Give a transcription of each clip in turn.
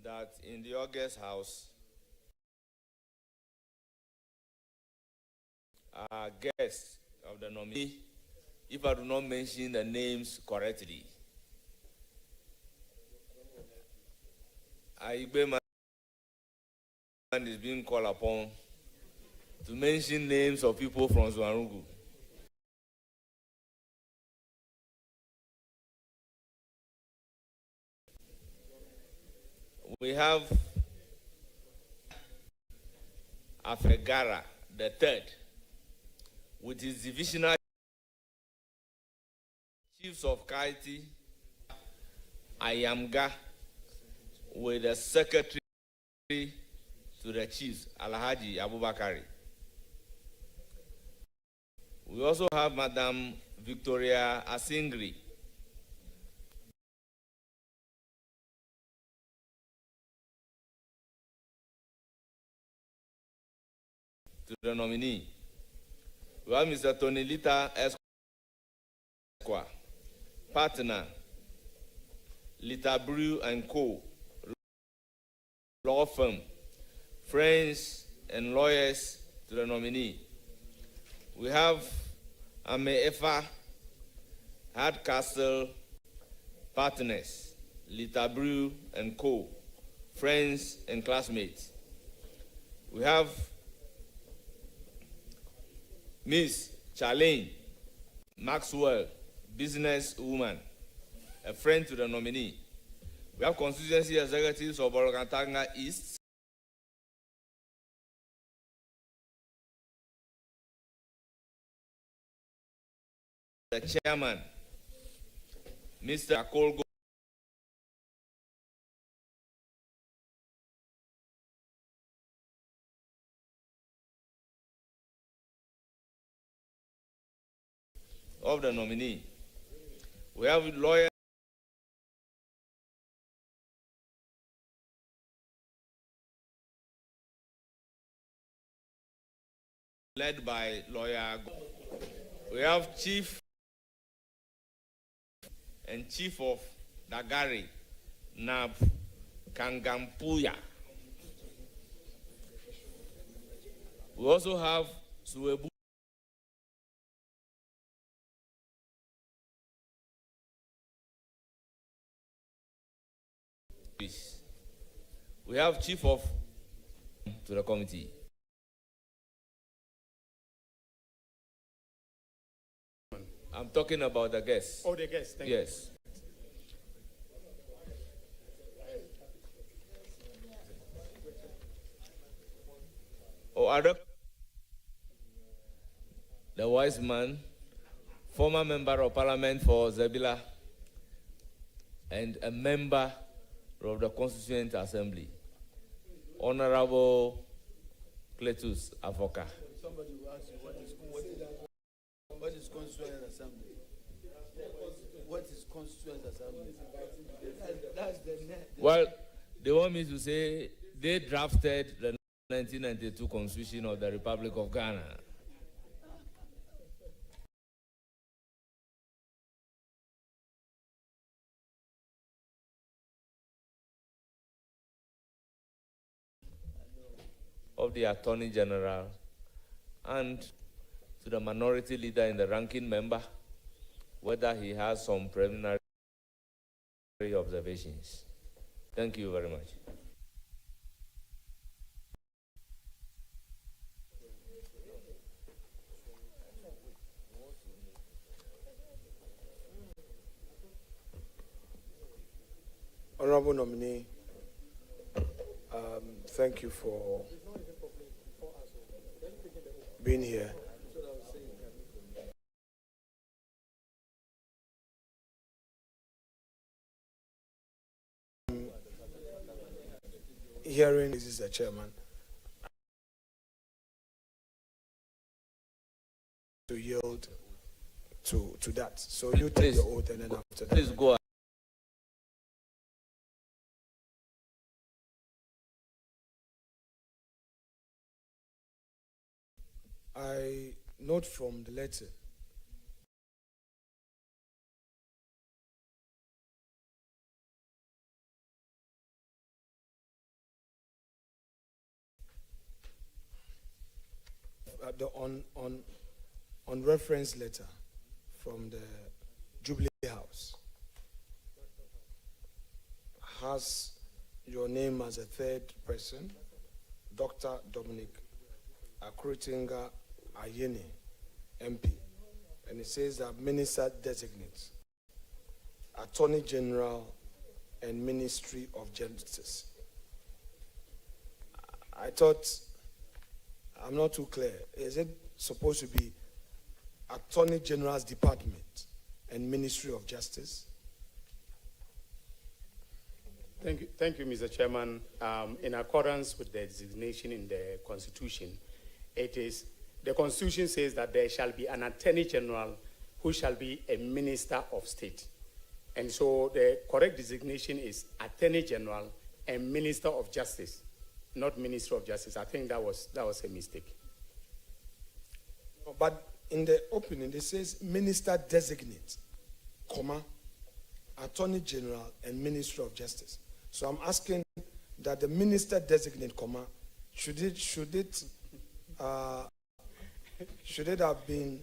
that in the August House, our guests of the nominee, if I do not mention the names correctly, Igbe man is being called upon to mention names of people from Zwanrugu. We have Afegara the third, with his divisional chiefs of Kaiti, Ayamga, with the secretary to the chiefs, Alhaji Abubakari. We also have Madam Victoria Asingri, to the nominee. We have Mr. Tony Lita Esquire, partner, Lita Brew and Co., law firm, friends and lawyers to the nominee. We have Ame Efa, Hardcastle, partners, Lita Brew and Co., friends and classmates. We have Miss Charlene Maxwell, business woman, a friend to the nominee. We have constituency executives of Orokantanga East, the chairman, Mr. Akolgo, of the nominee. We have lawyer led by lawyer. We have chief and chief of Dagari, Nab Kangampuya. We also have Suwebu. We have chief of to the committee. I'm talking about the guests. Oh, the guests. Thank you. Yes. Oh, other the wise man, former member of parliament for Zebila, and a member of the Constituent Assembly, Honorable Cletus Avoka. Somebody will ask you what is Constituent Assembly? What is Constituent Assembly? That's the Well, they want me to say they drafted the 1992 Constitution of the Republic of Ghana. Of the Attorney General and to the minority leader and the ranking member, whether he has some preliminary observations. Thank you very much. Honorable nominee, thank you for being here. Hearing this is the chairman to yield to that. So you take the oath and then after that. Please go ahead. I note from the letter on reference letter from the Jubilee House has your name as a third person, Dr. Dominic Akuritinga Ayene, MP, and it says that Minister Designate, Attorney General, and Ministry of Justice. I thought, I'm not too clear. Is it supposed to be Attorney General's Department and Ministry of Justice? Thank you, Mr. Chairman. In accordance with the designation in the Constitution, the Constitution says that there shall be an Attorney General who shall be a Minister of State. And so the correct designation is Attorney General and Minister of Justice, not Minister of Justice. I think that was a mistake. But in the opening, it says Minister Designate, comma, Attorney General and Ministry of Justice. So I'm asking that the Minister Designate, comma, should it have been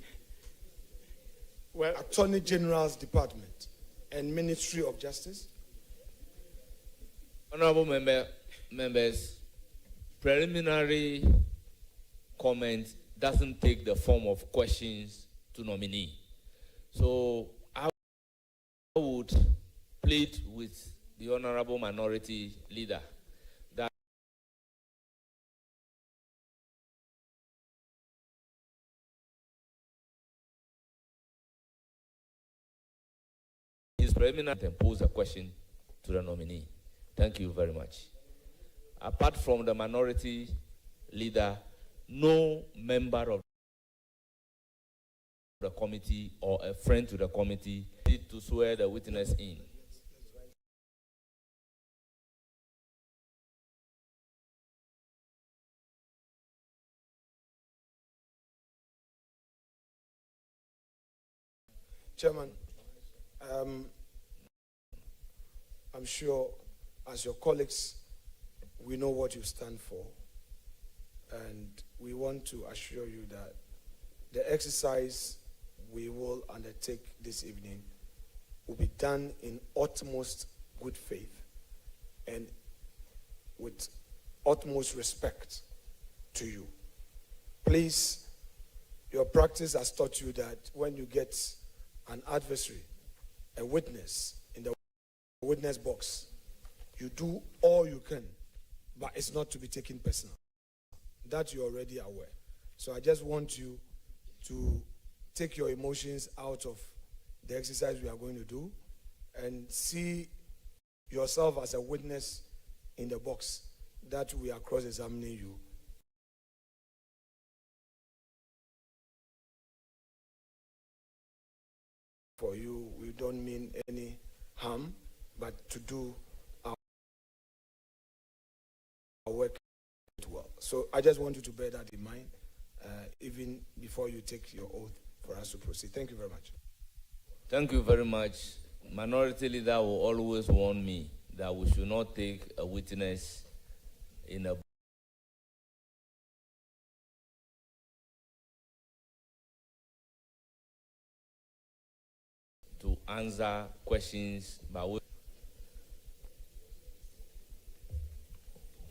Attorney General's Department and Ministry of Justice? Honorable members, preliminary comment doesn't take the form of questions to nominee. So I would plead with the Honorable Minority Leader that his preliminary and pose a question to the nominee. Thank you very much. Apart from the Minority Leader, no member of the committee or a friend to the committee need to swear the witness in. Chairman, I'm sure as your colleagues, we know what you stand for, and we want to assure you that the exercise we will undertake this evening will be done in utmost good faith and with utmost respect to you. Please, your practice has taught you that when you get an adversary, a witness in the witness box, you do all you can, but it's not to be taken personal. That you're already aware. So I just want you to take your emotions out of the exercise we are going to do and see yourself as a witness in the box that we are cross-examining you. For you, we don't mean any harm, but to do our work well. So I just want you to bear that in mind, even before you take your oath for us to proceed. Thank you very much. Thank you very much. Minority Leader will always warn me that we should not take a witness in a to answer questions by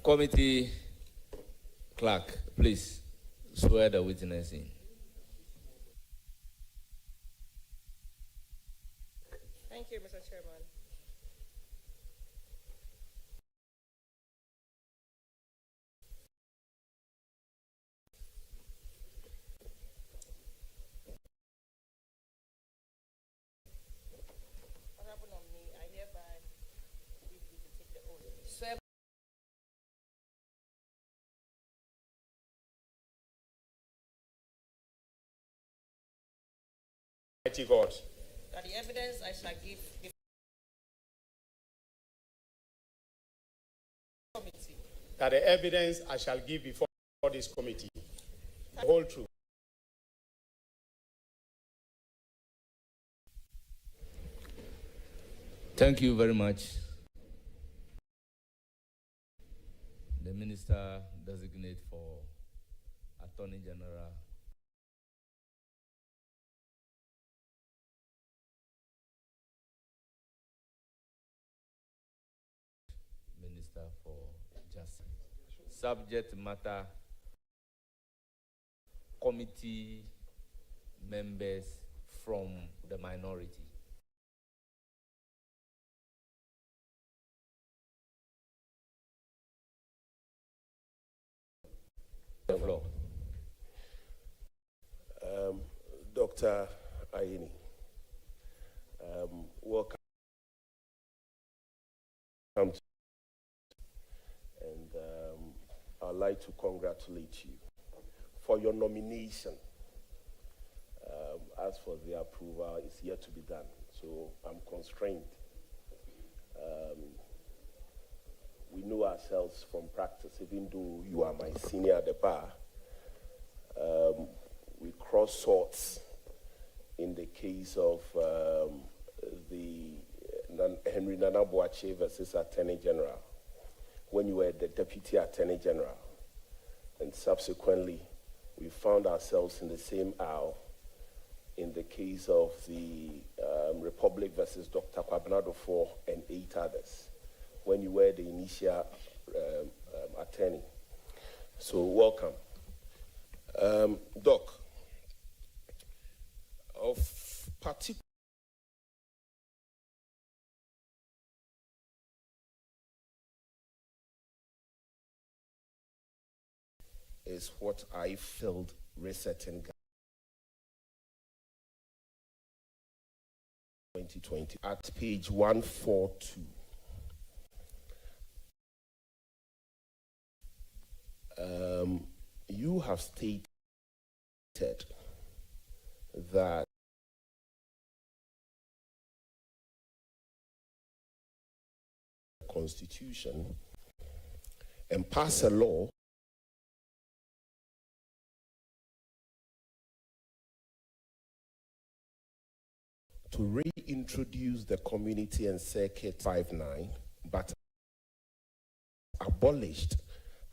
committee clerk, please swear the witness in. Thank you, Mr. Chairman. Honorable nominee, I hereby give you to take the oath. Swear Mighty God, that the evidence I shall give before the committee, that the evidence I shall give before this committee, the whole truth. Thank you very much. The Minister Designate for Attorney General, Minister for Justice. Subject matter committee members from the minority. The floor. Dr. Aini, welcome. And I'd like to congratulate you for your nomination. As for the approval, it's yet to be done, so I'm constrained. We know ourselves from practice, even though you are my senior at the bar. We cross swords in the case of the Henry Nana Boakye versus Attorney General, when you were the Deputy Attorney General. And subsequently, we found ourselves in the same aisle in the case of the Republic versus Dr. Kwabena 4 and 8 others, when you were the initial attorney. So welcome. Doc, of particular is what I filled resetting 2020 at page 142. You have stated that the Constitution and pass a law to reintroduce the Community and Circuit 59, but abolished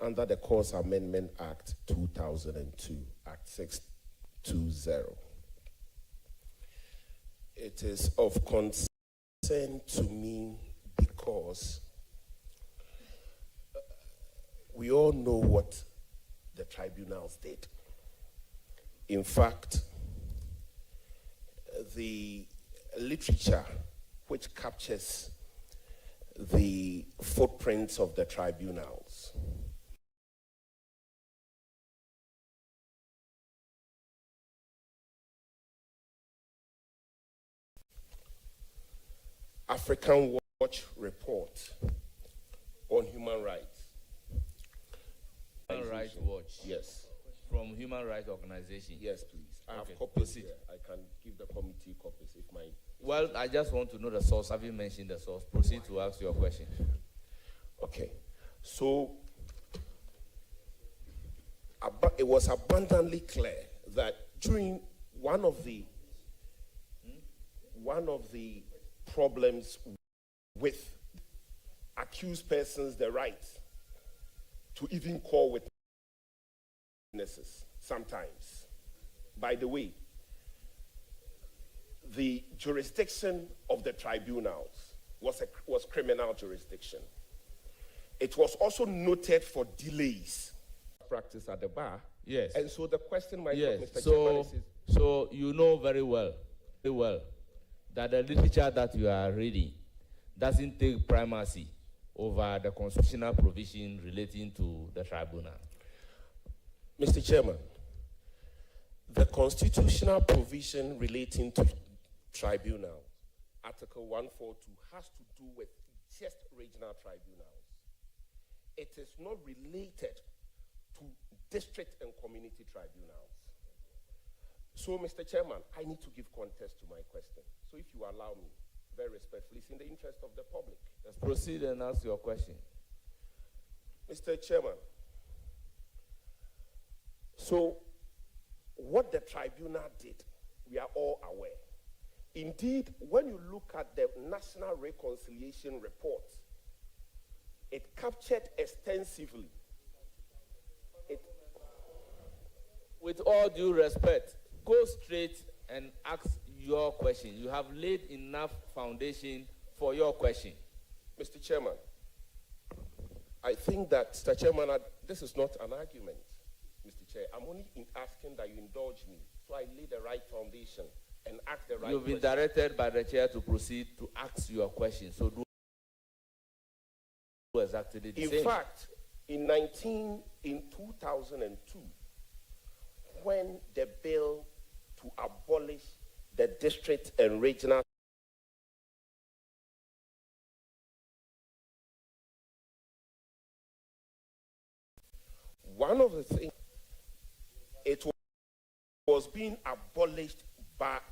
under the Courts Amendment Act 2002, Act 620. It is of concern to me because we all know what the tribunals did. In fact, the literature which captures the footprints of the tribunals African Watch report on human rights. Human Rights Watch. Yes. From Human Rights Organization. Yes, please. I have Okay, copies proceed. here. I can give the committee copies if my... Well, I just want to know the source. Have you mentioned the source? Proceed to ask your question. Okay. So, it was abundantly clear that during one of the problems with accused persons, the right to even call witnesses sometimes. By the way, the jurisdiction of the tribunals was criminal jurisdiction. It was also noted for delays. Practice at the bar. Yes. And so the question, Yes. Mr. Chairman, is... So you know very well, that the literature that you are reading doesn't take primacy over the constitutional provision relating to the tribunal. Mr. Chairman, the constitutional provision relating to tribunal, Article 142, has to do with just regional tribunals. It is not related to district and community tribunals. So, Mr. Chairman, I need to give context to my question. So if you allow me, very respectfully, it's in the interest of the public. Let's proceed and ask your question. Mr. Chairman, so what the tribunal did, we are all aware. Indeed, when you look at the National Reconciliation Report, it captured extensively. With all due respect, go straight and ask your question. You have laid enough foundation for your question. Mr. Chairman, I think that, Mr. Chairman, this is not an argument, Mr. Chair. I'm only asking that you indulge me so I lay the right foundation and ask the right You've been question. directed by the chair to proceed to ask your question. So do exactly the same. In fact, in 2002, when the bill to abolish the district and regional one of the things, it was being abolished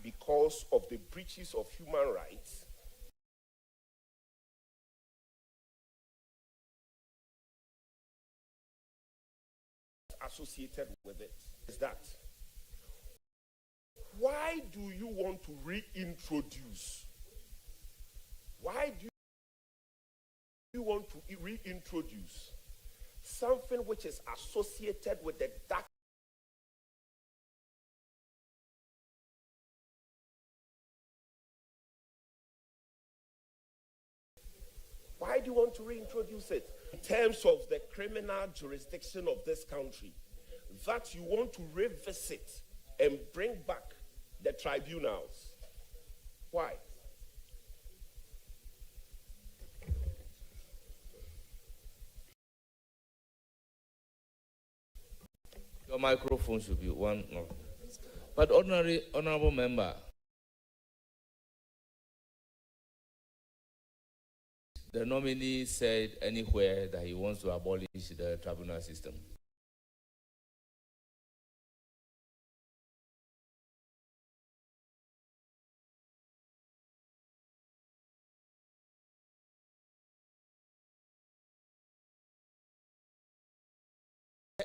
because of the breaches of human rights associated with it. Is that why do you want to reintroduce? Why do you want to reintroduce something which is associated with the dark? Why do you want to reintroduce it? In terms of the criminal jurisdiction of this country, that you want to revisit and bring back the tribunals. Why? Your microphone should be one of. But honorable member, the nominee said anywhere that he wants to abolish the tribunal system.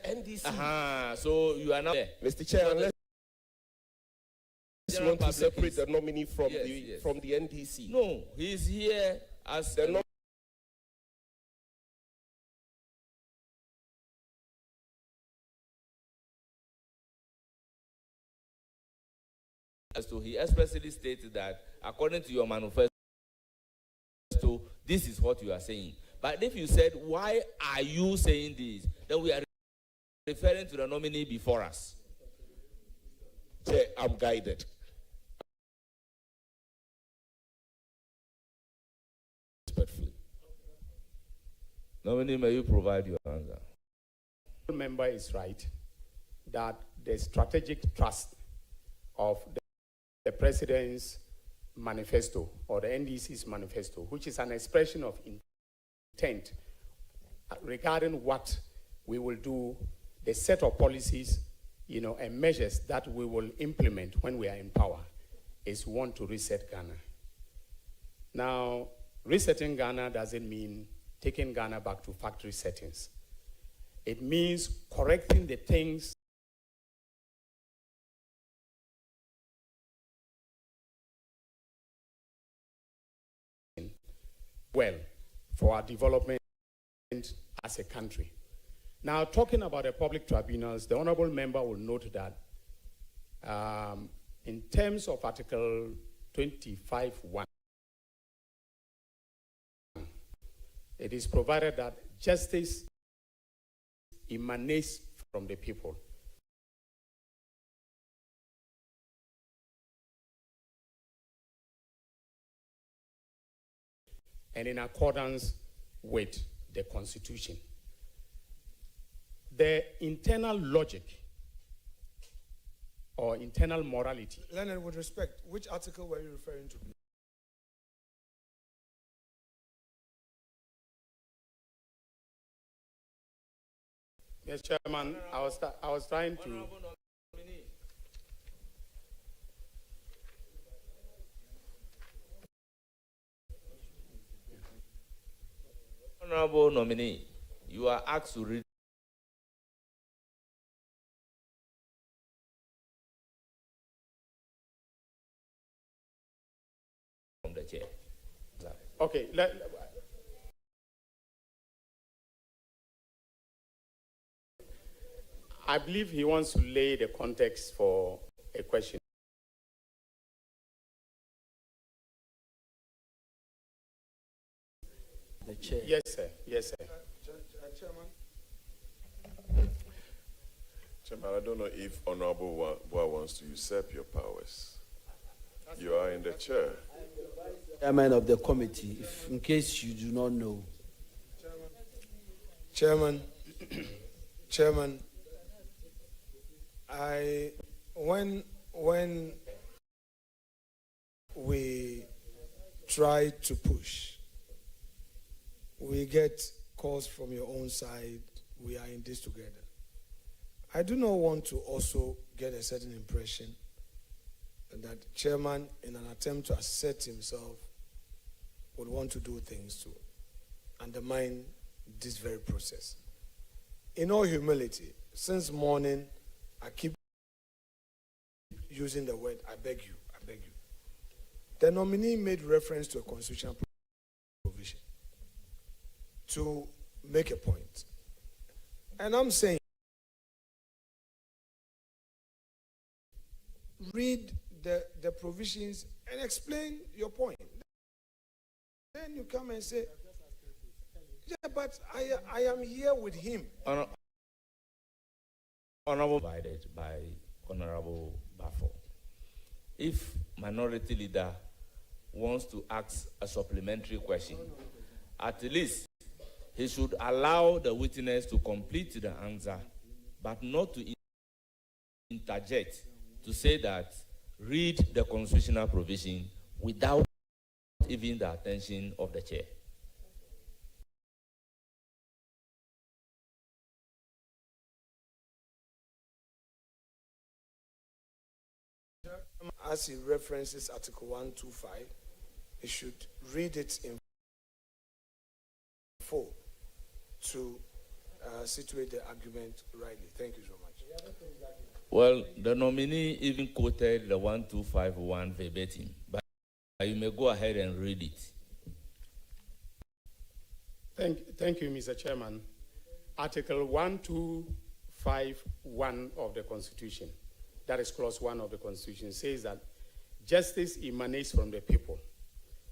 NDC. So you are now there. Mr. Chair, unless you want to separate the nominee from from the NDC. No, he's here as the So he expressly stated that according to your manifesto, this is what you are saying. But if you said, why are you saying this? Then we are referring to the nominee before us. Chair, I'm guided. Respectfully. Nominee, may you provide your answer? The member is right that the strategic trust of the President's manifesto or the NDC's manifesto, which is an expression of intent regarding what we will do, the set of policies, and measures that we will implement when we are in power, is one to reset Ghana. Now, resetting Ghana doesn't mean taking Ghana back to factory settings. It means correcting the things well for our development as a country. Now, talking about the public tribunals, the honorable member will note that in terms of Article 25(1), it is provided that justice emanates from the people. And in accordance with the Constitution. The internal logic or internal morality. Leonard, with respect, which article were you referring to? Yes, Chairman, I was trying to. Honorable nominee, you are asked to read from the chair. Okay. I believe he wants to lay the context for a question. The chair. Yes, sir. Yes, sir. Chairman. Chairman, I don't know if Honorable Boa wants to usurp your powers. You are in the chair. Chairman of the committee, if, in case you do not know. Chairman, when we try to push, we get calls from your own side, we are in this together. I do not want to also get a certain impression that chairman, in an attempt to assert himself, would want to do things to undermine this very process. In all humility, since morning, I keep using the word, I beg you, I beg you. The nominee made reference to a constitutional provision to make a point. And I'm saying, read the provisions and explain your point. Then you come and say, yeah, but I am here with him. Honorable provided by Honorable Bafo. If minority leader wants to ask a supplementary question, at least he should allow the witness to complete the answer, but not to interject to say that read the constitutional provision without even the attention of the chair. As he references Article 125, he should read it in full to situate the argument rightly. Thank you so much. Well, the nominee even quoted the 1251 verbatim, but you may go ahead and read it. Thank you, Mr. Chairman. Article 1251 of the Constitution, that is clause 1 of the Constitution, says that justice emanates from the people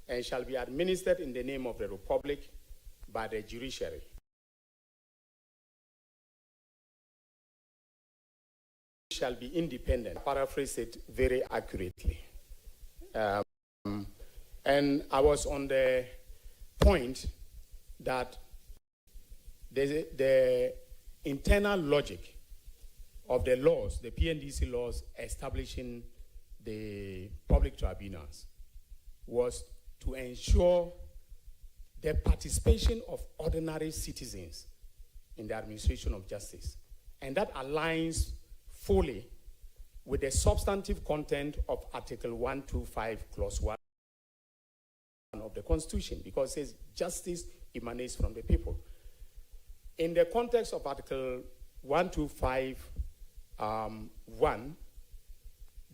and shall be administered in the name of the Republic by the judiciary. Shall be independent. Paraphrase it very accurately. And I was on the point that the internal logic of the laws, the PNDC laws establishing the public tribunals, was to ensure the participation of ordinary citizens in the administration of justice. And that aligns fully with the substantive content of Article 125, Clause 1 of the Constitution, because it says justice emanates from the people. In the context of Article 125, 1,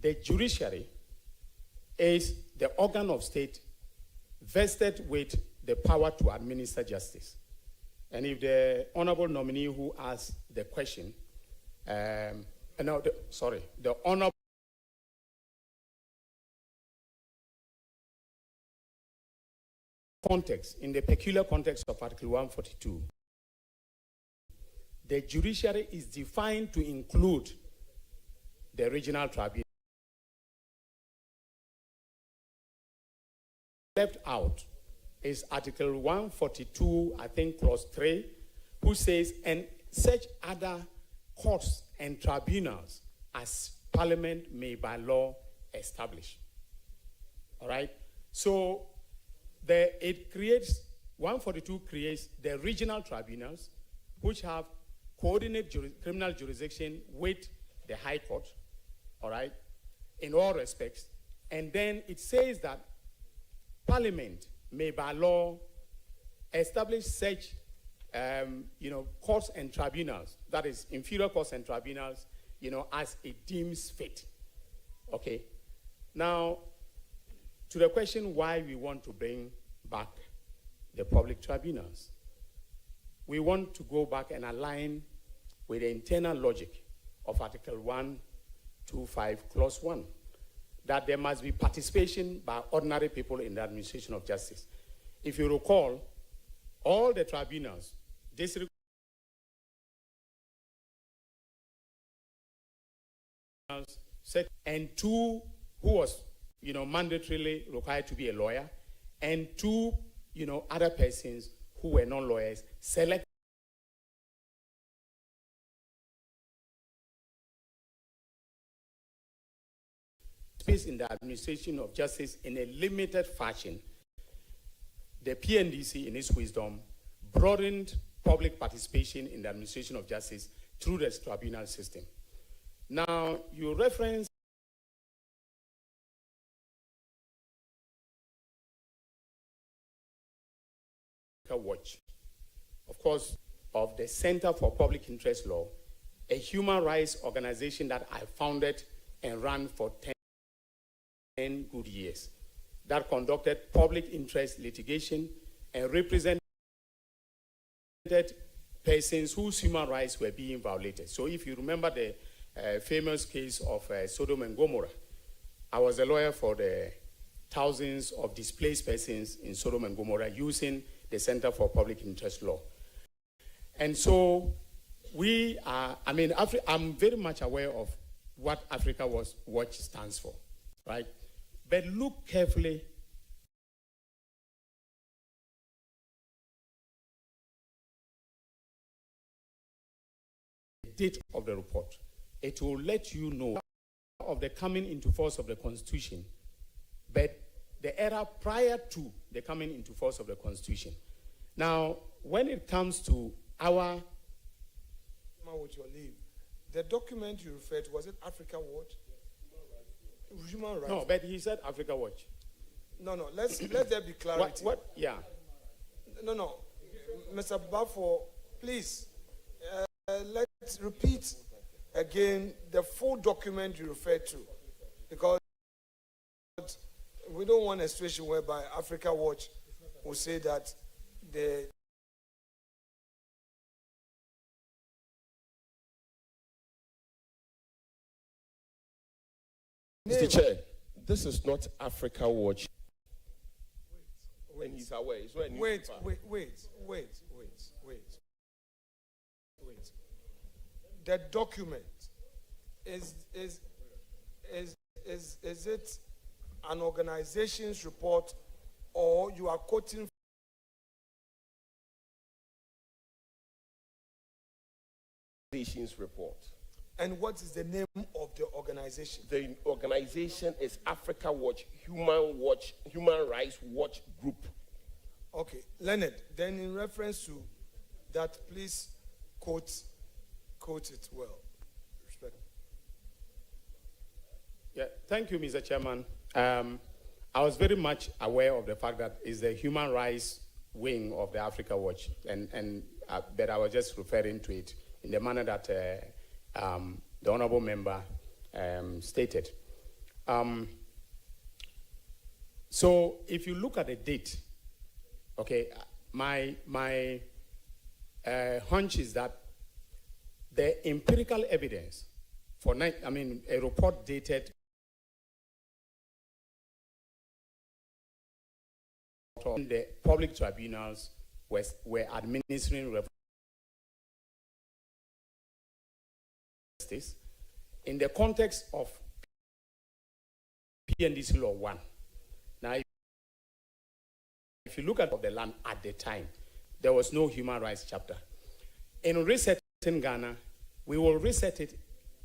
the judiciary is the organ of state vested with the power to administer justice. And if the honorable nominee who asked the question, the honorable context, in the peculiar context of Article 142, the judiciary is defined to include the regional tribunal. Left out is Article 142, I think, Clause 3, who says, and such other courts and tribunals as Parliament may by law establish. All right? So it creates, 142 creates the regional tribunals, which have coordinate criminal jurisdiction with the High Court, all right, in all respects. And then it says that Parliament may by law establish such courts and tribunals, that is inferior courts and tribunals, as it deems fit. Okay. Now, to the question why we want to bring back the public tribunals. We want to go back and align with the internal logic of Article 125, Clause 1, that there must be participation by ordinary people in the administration of justice. If you recall, all the tribunals, district and two who was, mandatorily required to be a lawyer, and two, other persons who were non-lawyers selected space in the administration of justice in a limited fashion. The PNDC, in its wisdom, broadened public participation in the administration of justice through the tribunal system. Now, you reference Watch, of course, of the Center for Public Interest Law, a human rights organization that I founded and ran for 10 good years, that conducted public interest litigation and represented persons whose human rights were being violated. So if you remember the famous case of Sodom and Gomorrah, I was a lawyer for the thousands of displaced persons in Sodom and Gomorrah using the Center for Public Interest Law. And so we are, I'm very much aware of what Africa Watch stands for, right? But look carefully the date of the report. It will let you know of the coming into force of the Constitution, but the era prior to the coming into force of the Constitution. Now, when it comes to our... With your leave, the document you referred to, was it Africa Watch? Human rights. No, but he said Africa Watch. No, let there be clarity. What? Yeah. No. Mr. Bafo, please, let's repeat again the full document you referred to, because we don't want a situation whereby Africa Watch will say that the Mr. Chair, this is not Africa Watch. When he's aware, it's when wait. The document is it an organization's report, or you are quoting organization's report? And what is the name of the organization? The organization is Africa Watch, Human Rights Watch Group. Okay, Leonard, then in reference to that, please quote it well. Respect. Yeah, thank you, Mr. Chairman. I was very much aware of the fact that it's the human rights wing of the Africa Watch, but I was just referring to it in the manner that the honorable member stated. So if you look at the date, okay, my hunch is that the empirical evidence for a report dated the public tribunals were administering justice in the context of PNDC Law 1. Now, if you look at the land at the time, there was no human rights chapter. In resetting Ghana, we will reset it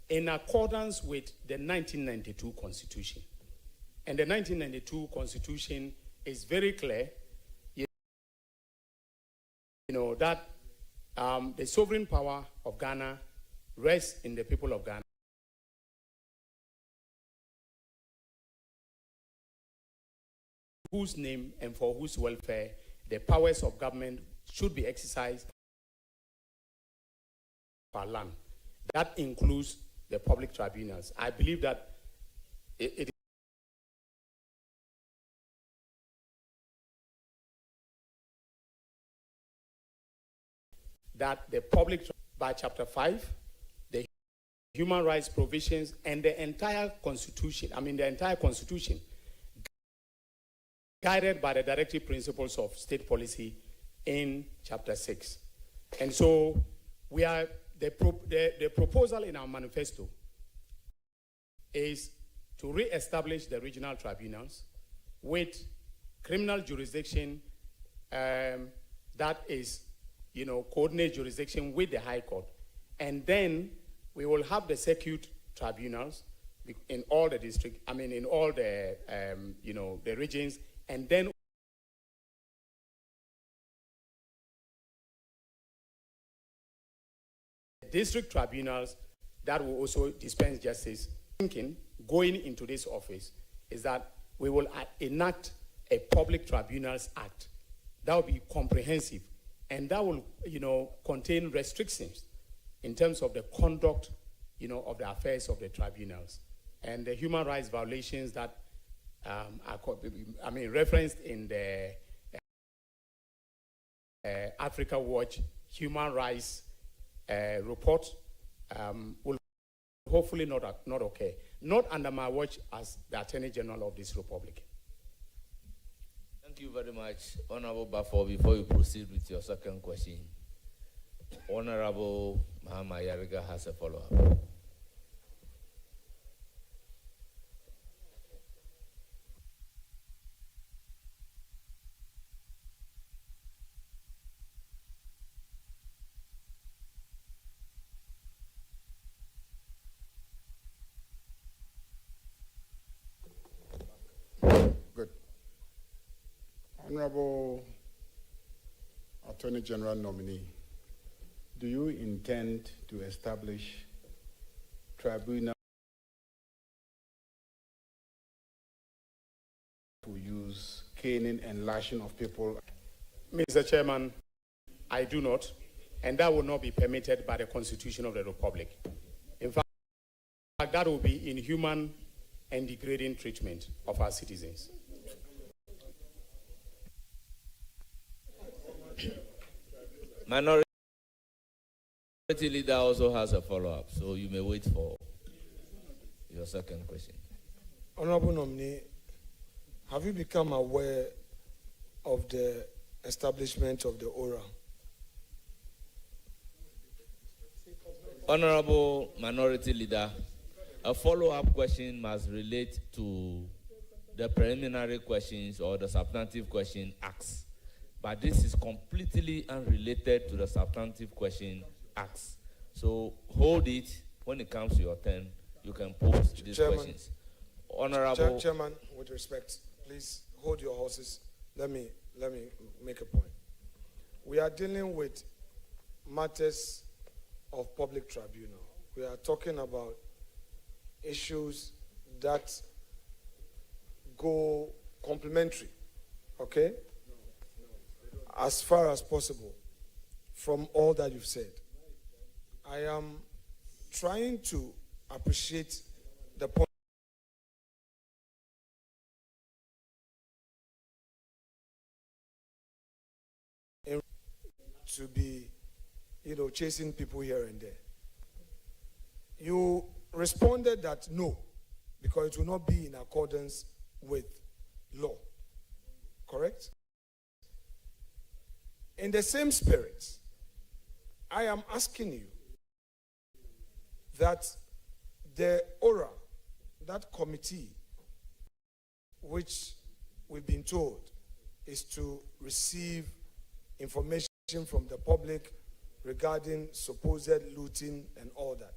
in accordance with the 1992 Constitution. And the 1992 Constitution is very clear, that the sovereign power of Ghana rests in the people of Ghana. Whose name and for whose welfare the powers of government should be exercised for land. That includes the public tribunals. I believe that it that the public, by Chapter 5, human rights provisions and the entire constitution, guided by the directive principles of state policy in chapter 6. And so we are, the proposal in our manifesto is to re-establish the regional tribunals with criminal jurisdiction that is, coordinate jurisdiction with the High Court. And then we will have the circuit tribunals in all the districts, in all the, the regions, and then district tribunals that will also dispense justice. Thinking going into this office is that we will enact a public tribunals act that will be comprehensive, and that will contain restrictions in terms of the conduct of the affairs of the tribunals and the human rights violations that are referenced in the Africa Watch human rights report will hopefully not occur. Not under my watch as the Attorney General of this Republic. Thank you very much, Honorable Bafo. Before you proceed with your second question, Honorable Mahama Yariga has a follow-up. Good. Honorable Attorney General nominee, do you intend to establish tribunal to use caning and lashing of people? Mr. Chairman, I do not, and that will not be permitted by the Constitution of the Republic. In fact, that will be inhuman and degrading treatment of our citizens. Minority Leader also has a follow-up, so you may wait for your second question. Honorable nominee, have you become aware of the establishment of the ORA? Honorable Minority Leader, a follow-up question must relate to the preliminary questions or the substantive question asked. But this is completely unrelated to the substantive question asked. So hold it. When it comes to your turn, you can pose these questions. Honorable Chairman, with respect, please hold your horses. Let me make a point. We are dealing with matters of public tribunal. We are talking about issues that go complementary, okay? As far as possible, from all that you've said. I am trying to appreciate the point to be, chasing people here and there. You responded that no, because it will not be in accordance with law. Correct? In the same spirit, I am asking you that the ORA, that committee, which we've been told is to receive information from the public regarding supposed looting and all that.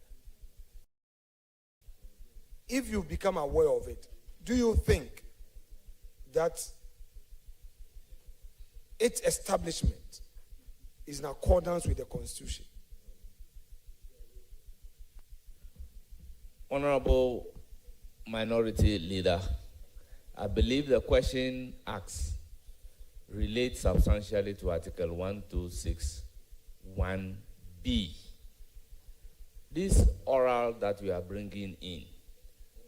If you become aware of it, do you think that its establishment is in accordance with the Constitution? Honorable Minority Leader, I believe the question asked relates substantially to Article 1261B. This oral that we are bringing in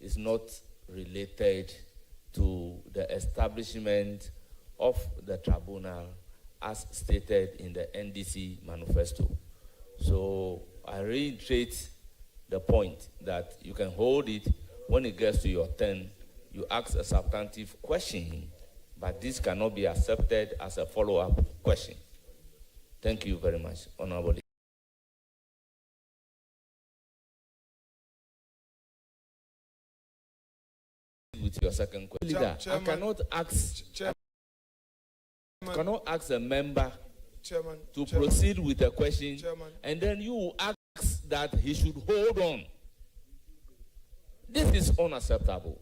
is not related to the establishment of the tribunal as stated in the NDC manifesto. So I reiterate the point that you can hold it. When it gets to your turn, you ask a substantive question, but this cannot be accepted as a follow-up question. Thank you very much, Honorable. With your second question, I cannot ask a member to proceed with a question, and then you ask that he should hold on. This is unacceptable.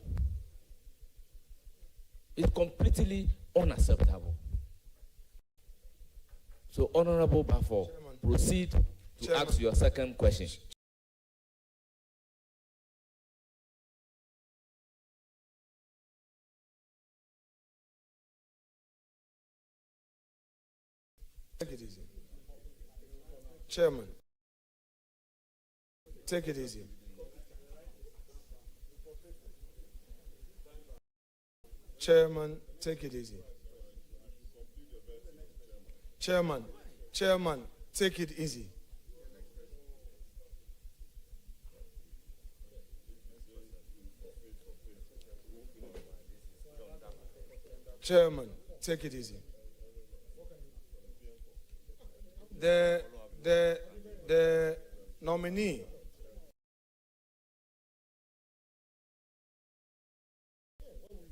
It's completely unacceptable. So, Honorable Bafo, proceed to ask your second question. Take it easy. Chairman, take it easy. Chairman, take it easy. Chairman, take it easy. Chairman, take it easy. The nominee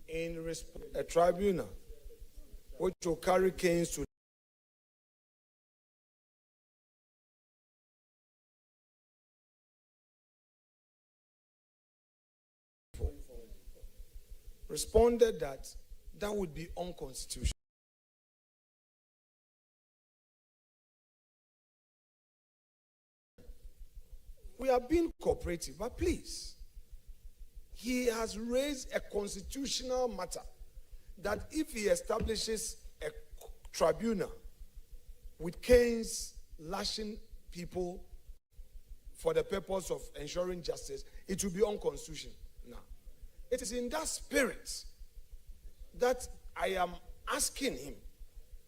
in a tribunal which will carry canes to responded that would be unconstitutional. We are being cooperative, but please, he has raised a constitutional matter that if he establishes a tribunal with canes lashing people for the purpose of ensuring justice, it will be unconstitutional. Now, it is in that spirit that I am asking him,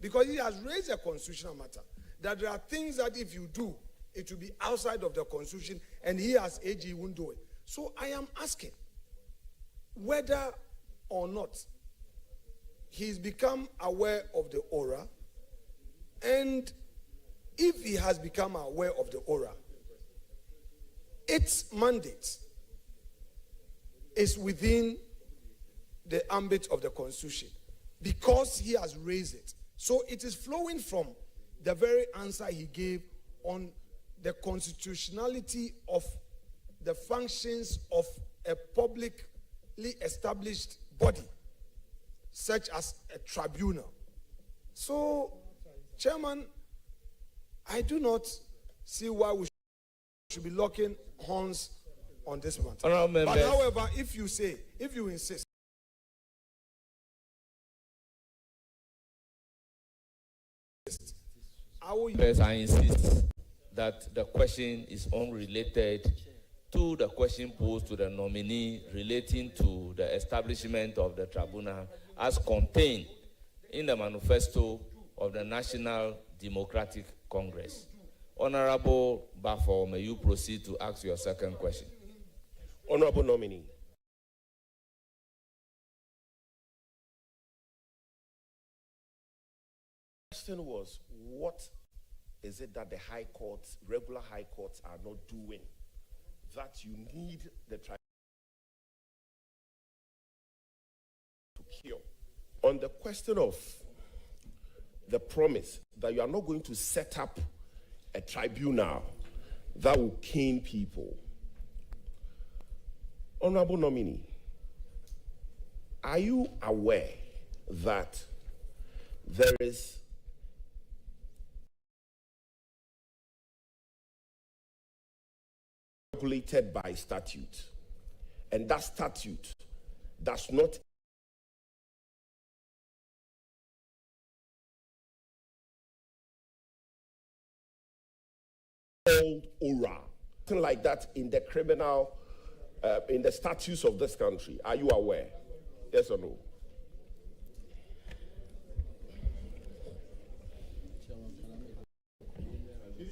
because he has raised a constitutional matter, that there are things that if you do, it will be outside of the constitution, and he as AG won't do it. So I am asking whether or not he's become aware of the aura, and if he has become aware of the aura, its mandate is within the ambit of the constitution because he has raised it. So it is flowing from the very answer he gave on the constitutionality of the functions of a publicly established body, such as a tribunal. So, Chairman, I do not see why we should be locking horns on this matter. But however, if you insist, I insist that the question is unrelated to the question posed to the nominee relating to the establishment of the tribunal as contained in the manifesto of the National Democratic Congress. Honorable Bafo, may you proceed to ask your second question. Honorable nominee. The question was, what is it that the high courts, regular high courts, are not doing that you need the tribunal to cure? On the question of the promise that you are not going to set up a tribunal that will cane people, Honorable nominee, are you aware that there is regulated by statute, and that statute does not called aura, something like that in the criminal, in the statutes of this country? Are you aware? Yes or no?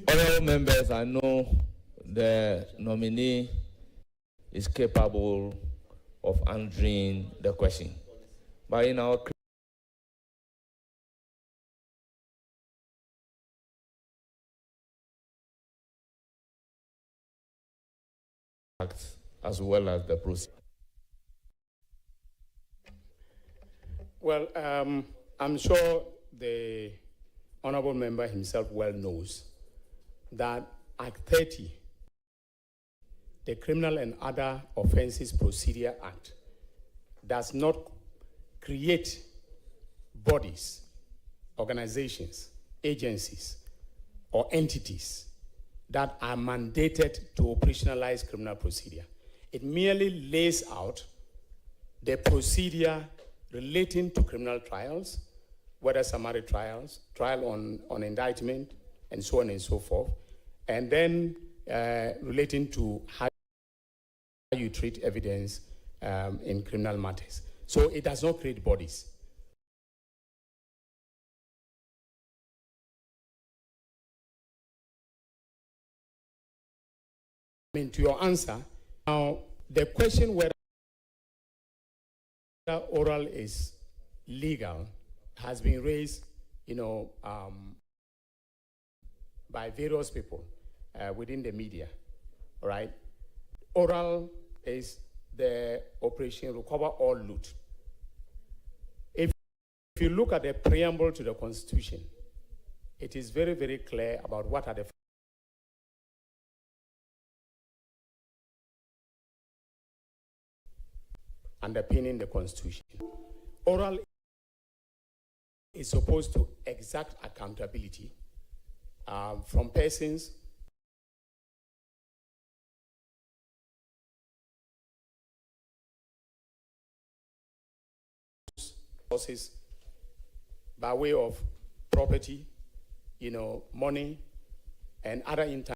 Honorable members, I know the nominee is capable of answering the question. But in our act as well as the procedure. Well, I'm sure the honorable member himself well knows that Act 30, the Criminal and Other Offences Procedure Act, does not create bodies, organizations, agencies, or entities that are mandated to operationalize criminal procedure. It merely lays out the procedure relating to criminal trials, whether summary trials, trial on indictment, and so on and so forth, and then relating to how you treat evidence in criminal matters. So it does not create bodies. To your answer, now the question whether oral is legal has been raised, by various people within the media, all right? Oral is the operation recover or loot. If you look at the preamble to the Constitution, it is very, very clear about what are the underpinning the Constitution. Oral is supposed to exact accountability from persons by way of property, money, and other